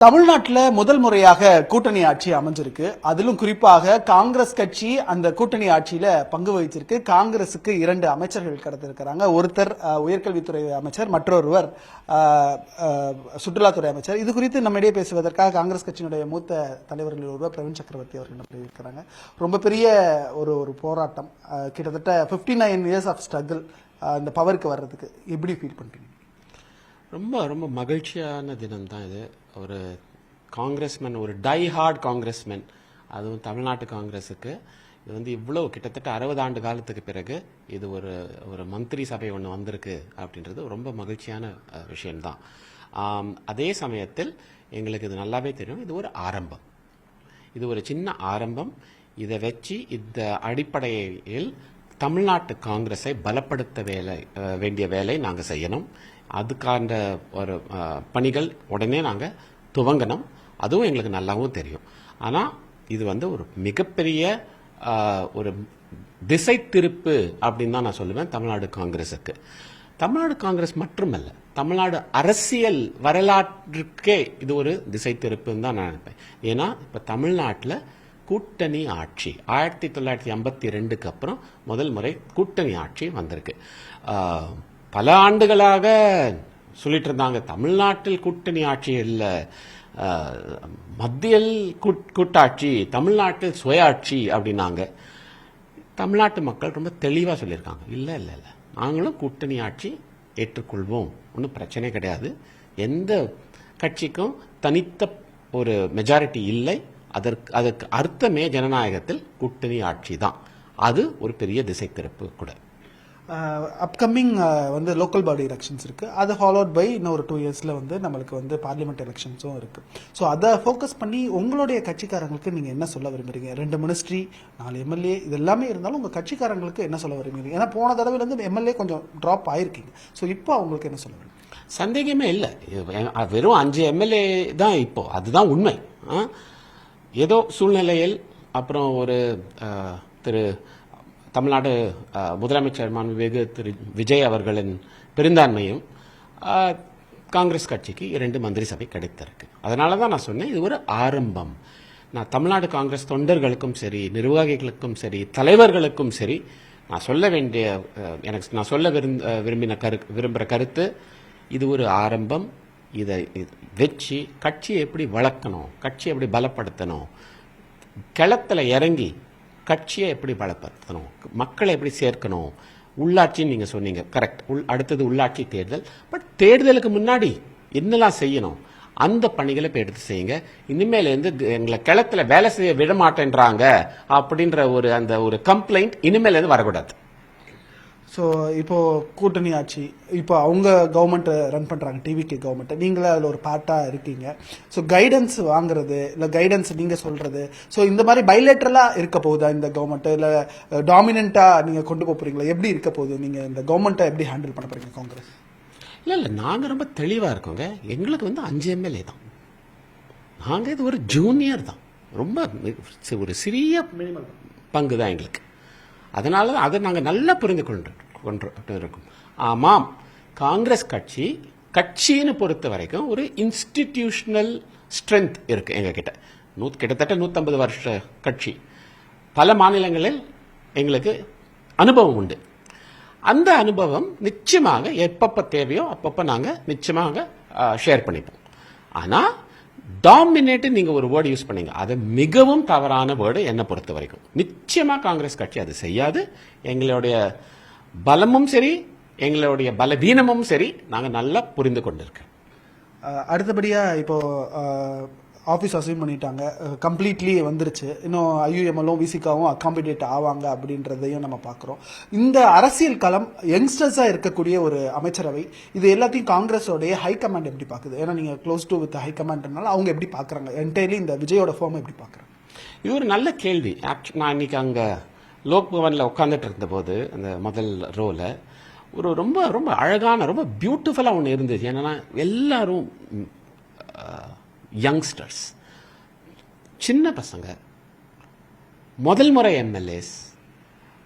தமிழ்நாட்டில் முதல் முறையாக கூட்டணி ஆட்சி அமைஞ்சிருக்கு. அதிலும் குறிப்பாக காங்கிரஸ் கட்சி அந்த கூட்டணி ஆட்சியில பங்கு வகிச்சிருக்கு. காங்கிரசுக்கு 2 அமைச்சர்கள் கிடைத்திருக்கிறாங்க. ஒருத்தர் உயர்கல்வித்துறை அமைச்சர், மற்றொருவர் சுற்றுலாத்துறை அமைச்சர். இது குறித்து நம்மிடையே பேசுவதற்காக காங்கிரஸ் கட்சியினுடைய மூத்த தலைவர்கள் ஒருவர் பிரவீன் சக்கரவர்த்தி அவர்கள் இருக்கிறாங்க. ரொம்ப பெரிய ஒரு போராட்டம், கிட்டத்தட்ட 59 இயர்ஸ் ஆஃப் ஸ்ட்ரகிள் இந்த பவருக்கு வர்றதுக்கு எப்படி ஃபீல் பண்றீங்க? ரொம்ப ரொம்ப மகிழ்ச்சியான தினம் தான் இது. ஒரு காங்கிரஸ்மேன், ஒரு டை ஹார்ட் காங்கிரஸ்மேன், அதுவும் தமிழ்நாட்டு காங்கிரஸுக்கு இது இவ்வளோ கிட்டத்தட்ட 60 ஆண்டு காலத்துக்கு பிறகு இது ஒரு மந்திரி சபை ஒன்று வந்திருக்கு அப்படின்றது ரொம்ப மகிழ்ச்சியான விஷயம்தான். அதே சமயத்தில் எங்களுக்கு இது நல்லாவே தெரியும், இது ஒரு ஆரம்பம், இது ஒரு சின்ன ஆரம்பம். இதை வச்சு இந்த அடிப்படையில் தமிழ்நாட்டு காங்கிரஸை பலப்படுத்த வேண்டிய வேலை நாங்கள் செய்யணும். அதுக்கான ஒரு பணிகள் உடனே நாங்கள் துவங்கணும். அதுவும் எங்களுக்கு நல்லாவும் தெரியும். ஆனால் இது ஒரு மிகப்பெரிய ஒரு திசை திருப்பு அப்படின்னு தான் நான் சொல்லுவேன் தமிழ்நாடு காங்கிரஸுக்கு. தமிழ்நாடு காங்கிரஸ் மட்டுமல்ல, தமிழ்நாடு அரசியல் வரலாற்றுக்கே இது ஒரு திசை திருப்புன்னு தான் நான் நினைப்பேன். ஏன்னா இப்போ தமிழ்நாட்டில் கூட்டணி ஆட்சி 1952க்கு அப்புறம் முதல் முறை கூட்டணி ஆட்சி வந்திருக்கு. பல ஆண்டுகளாக சொல்லிட்டு இருந்தாங்க தமிழ்நாட்டில் கூட்டணி ஆட்சி இல்லை, மத்தியில் கூட்டாட்சி, தமிழ்நாட்டில் சுயாட்சி அப்படின்னாங்க. தமிழ்நாட்டு மக்கள் ரொம்ப தெளிவாக சொல்லியிருக்காங்க, இல்லை இல்லை இல்லை, நாங்களும் கூட்டணி ஆட்சி ஏற்றுக்கொள்வோம், ஒன்றும் பிரச்சனை கிடையாது. எந்த கட்சிக்கும் தனித்த ஒரு மெஜாரிட்டி இல்லை. அதற்கு அர்த்தமே ஜனநாயகத்தில் கூட்டணி ஆட்சி தான். அது ஒரு பெரிய திசை திருப்பு கூட. அப்கமிங் லோக்கல் பாடி எலெக்ஷன்ஸ் இருக்கு. அது ஃபாலோட் பை இன்னொரு 2 இயர்ஸ்ல நம்மளுக்கு பார்லிமெண்ட் எலெக்ஷன்ஸும் இருக்கு. ஸோ அதை ஃபோக்கஸ் பண்ணி உங்களுடைய கட்சிக்காரங்களுக்கு நீங்க என்ன சொல்ல விரும்புறீங்க? 2 மினிஸ்ட்ரி, 4 எம்எல்ஏ, இது எல்லாமே இருந்தாலும் உங்க கட்சிக்காரங்களுக்கு என்ன சொல்ல விரும்புறீங்க? ஏன்னா போன தடவையில எம்எல்ஏ கொஞ்சம் டிராப் ஆயிருக்கீங்க. ஸோ இப்போ அவங்களுக்கு என்ன சொல்ல விரும்புறீங்க? சந்தேகமே இல்லை, வெறும் 5 எம்எல்ஏ தான் இப்போ, அதுதான் உண்மை. ஏதோ சூழ்நிலையில் அப்புறம் ஒரு திரு தமிழ்நாடு முதலமைச்சர் மாண்புமிகு திரு விஜய் அவர்களின் பெருந்தான்மையும் காங்கிரஸ் கட்சிக்கு 2 மந்திரி சபை கிடைத்திருக்கு. அதனால தான் நான் சொன்னேன், இது ஒரு ஆரம்பம். நான் தமிழ்நாடு காங்கிரஸ் தொண்டர்களுக்கும் சரி, நிர்வாகிகளுக்கும் சரி, தலைவர்களுக்கும் சரி நான் சொல்ல விரும்புகிற கருத்து, இது ஒரு ஆரம்பம். இதை வச்சு கட்சியை எப்படி வளர்க்கணும், கட்சியை எப்படி பலப்படுத்தணும், களத்தில் இறங்கி கட்சியை எப்படி பலப்படுத்தணும், மக்களை எப்படி சேர்க்கணும், உள்ளாட்சின்னு நீங்க சொன்னீங்க, கரெக்ட். அடுத்தது உள்ளாட்சி தேர்தல். பட் தேர்தலுக்கு முன்னாடி என்னெல்லாம் செய்யணும், அந்த பணிகளை இப்போ எடுத்து செய்யுங்க. இனிமேல எங்களை களத்துல வேலை செய்ய விட மாட்டேன்றாங்க அப்படின்ற ஒரு கம்ப்ளைண்ட் இனிமேல வரக்கூடாது. ஸோ இப்போ கூட்டணி ஆட்சி, இப்போ அவங்க கவர்மெண்ட் ரன் பண்றாங்க, டிவிகே கவர்மெண்ட், நீங்களே அதில் ஒரு பார்ட்டாக இருக்கீங்க. ஸோ கைடன்ஸ் வாங்குறது இல்லை கைடன்ஸ் நீங்க சொல்றது, ஸோ இந்த மாதிரி பைலேட்டரலா இருக்க போகுதா இந்த கவர்மெண்ட், இல்லை டாமினண்டா நீங்க கொண்டு போறீங்களா? எப்படி இருக்க போகுது? நீங்க இந்த கவர்மெண்ட்டை எப்படி ஹேண்டில் பண்ண போறீங்க காங்கிரஸ்? இல்லை நாங்கள் ரொம்ப தெளிவாக இருக்கோங்க. எங்களுக்கு 5 எம்எல்ஏ தான். நாங்கள் இது ஒரு ஜூனியர் தான், ரொம்ப ஒரு சிறிய பங்கு தான் எங்களுக்கு. அதனால தான் அதை நாங்கள் நல்லா புரிந்து கொண்டு இருக்கோம். ஆமாம், காங்கிரஸ் கட்சின்னு பொறுத்த வரைக்கும் ஒரு இன்ஸ்டிடியூஷனல் ஸ்ட்ரென்த் இருக்கு எங்ககிட்ட. கிட்டத்தட்ட 150 வருஷ கட்சி, பல மாநிலங்களில் எங்களுக்கு அனுபவம் உண்டு. அந்த அனுபவம் நிச்சயமாக எப்பப்ப தேவையோ அப்பப்ப நாங்கள் நிச்சயமாக ஷேர் பண்ணிப்போம். ஆனால் டாமினேட் நீங்க ஒரு வேர்டு யூஸ் பண்ணீங்க, அது மிகவும் தவறான வேர்டு என்னை பொறுத்த வரைக்கும். நிச்சயமா காங்கிரஸ் கட்சி அது செய்யாது. எங்களுடைய பலமும் சரி, எங்களுடைய பலவீனமும் சரி, நாங்க நல்லா புரிந்து கொண்டிருக்கோம். அடுத்தபடியா இப்போ ஆஃபீஸ் அசைன் பண்ணிட்டாங்க, கம்ப்ளீட்லி வந்துருச்சு. இன்னும் ஐயுஎம்எல்லும் விசிகாவும் அகாமடேட் ஆவாங்க அப்படின்றதையும் நம்ம பார்க்குறோம். இந்த அரசியல் களம் யங்ஸ்டர்ஸா இருக்கக்கூடிய ஒரு அமைச்சரவை, இது எல்லாத்தையும் காங்கிரஸோடைய ஹைகமாண்ட் எப்படி பார்க்குது? ஏன்னா நீங்க க்ளோஸ் டு வித் ஹைகமாண்ட்னால அவங்க எப்படி பார்க்குறாங்க, என்டையர்லி இந்த விஜயோட ஃபார்ம் எப்படி பார்க்குறாங்க? இது ஒரு நல்ல கேள்வி. நான் இன்னைக்கு அங்கே லோக் பவனில் உட்காந்துட்டு இருந்த போது அந்த முதல் ரோல ரொம்ப ரொம்ப அழகான, ரொம்ப பியூட்டிஃபுல்லாக ஒன்று இருந்துச்சு. என்னன்னா எல்லாரும் யங்ஸ்டர்ஸ், சின்ன பசங்க, முதல் முறை எம்எல்ஏஸ்,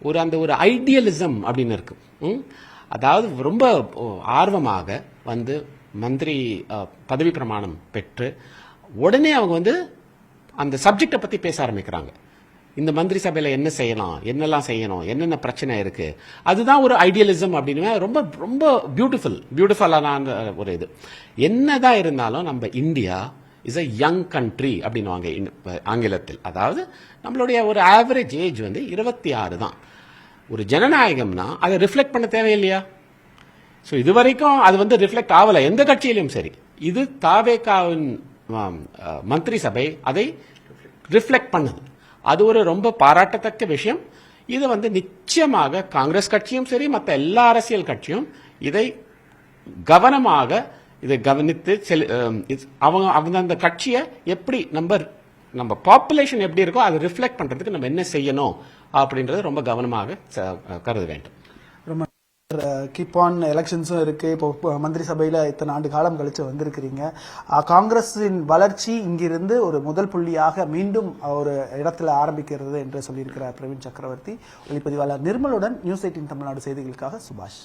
ஒரு ஐடியலிசம் அப்படின்னு இருக்கு. அதாவது ரொம்ப ஆர்வமாக மந்திரி பதவி பிரமாணம் பெற்று உடனே அவங்க வந்து அந்த சப்ஜெக்டை பத்தி பேச ஆரம்பிக்கிறாங்க. இந்த மந்திரி சபையில என்ன செய்யலாம், என்னெல்லாம் செய்யணும், என்னென்ன பிரச்சனை இருக்கு, அதுதான் ஒரு ஐடியலிசம் அப்படின்னு ரொம்ப ரொம்ப பியூட்டிஃபுல்லான ஒரு இது. என்னதான் இருந்தாலும் நம்ம India is a young country அப்படின்னுவாங்க ஆங்கிலத்தில். அதாவது நம்மளுடைய ஒரு ஆவரேஜ் ஏஜ் வந்து 26 தான். ஒரு ஜனநாயகம்னா அதை ரிஃப்ளெக்ட் பண்ண தேவையில்லையா? ஸோ இது வரைக்கும் அது வந்து ரிஃப்ளெக்ட் ஆகல எந்த கட்சியிலும் சரி. இது தாவேகாவின் மந்திரி சபை அதை ரிஃப்ளெக்ட் பண்ணுது. அது ஒரு ரொம்ப பாராட்டத்தக்க விஷயம். இது வந்து நிச்சயமாக காங்கிரஸ் கட்சியும் சரி மற்ற எல்லா அரசியல் கட்சியும் இதை கவனமாக இதை கவனித்து அவங்க அந்த கட்சியை எப்படி நம்ம பாப்புலேஷன் எப்படி இருக்கோ அதை ரிஃப்ளெக்ட் பண்றதுக்கு நம்ம என்ன செய்யணும் அப்படின்றது ரொம்ப கவனமாக கருத வேண்டும். ரொம்ப கீப் ஆன் எலெக்ஷன்ஸும் இருக்கு. இப்போ மந்திரி சபையில இத்தனை ஆண்டு காலம் கழிச்சு வந்திருக்கிறீங்க. காங்கிரஸின் வளர்ச்சி இங்கிருந்து ஒரு முதல் புள்ளியாக மீண்டும் ஒரு இடத்துல ஆரம்பிக்கிறது என்று சொல்லியிருக்கிறார் பிரவீன் சக்கரவர்த்தி. ஒளிப்பதிவாளர் நிர்மலுடன் நியூஸ் 18 தமிழ்நாடு செய்திகளுக்காக சுபாஷ்.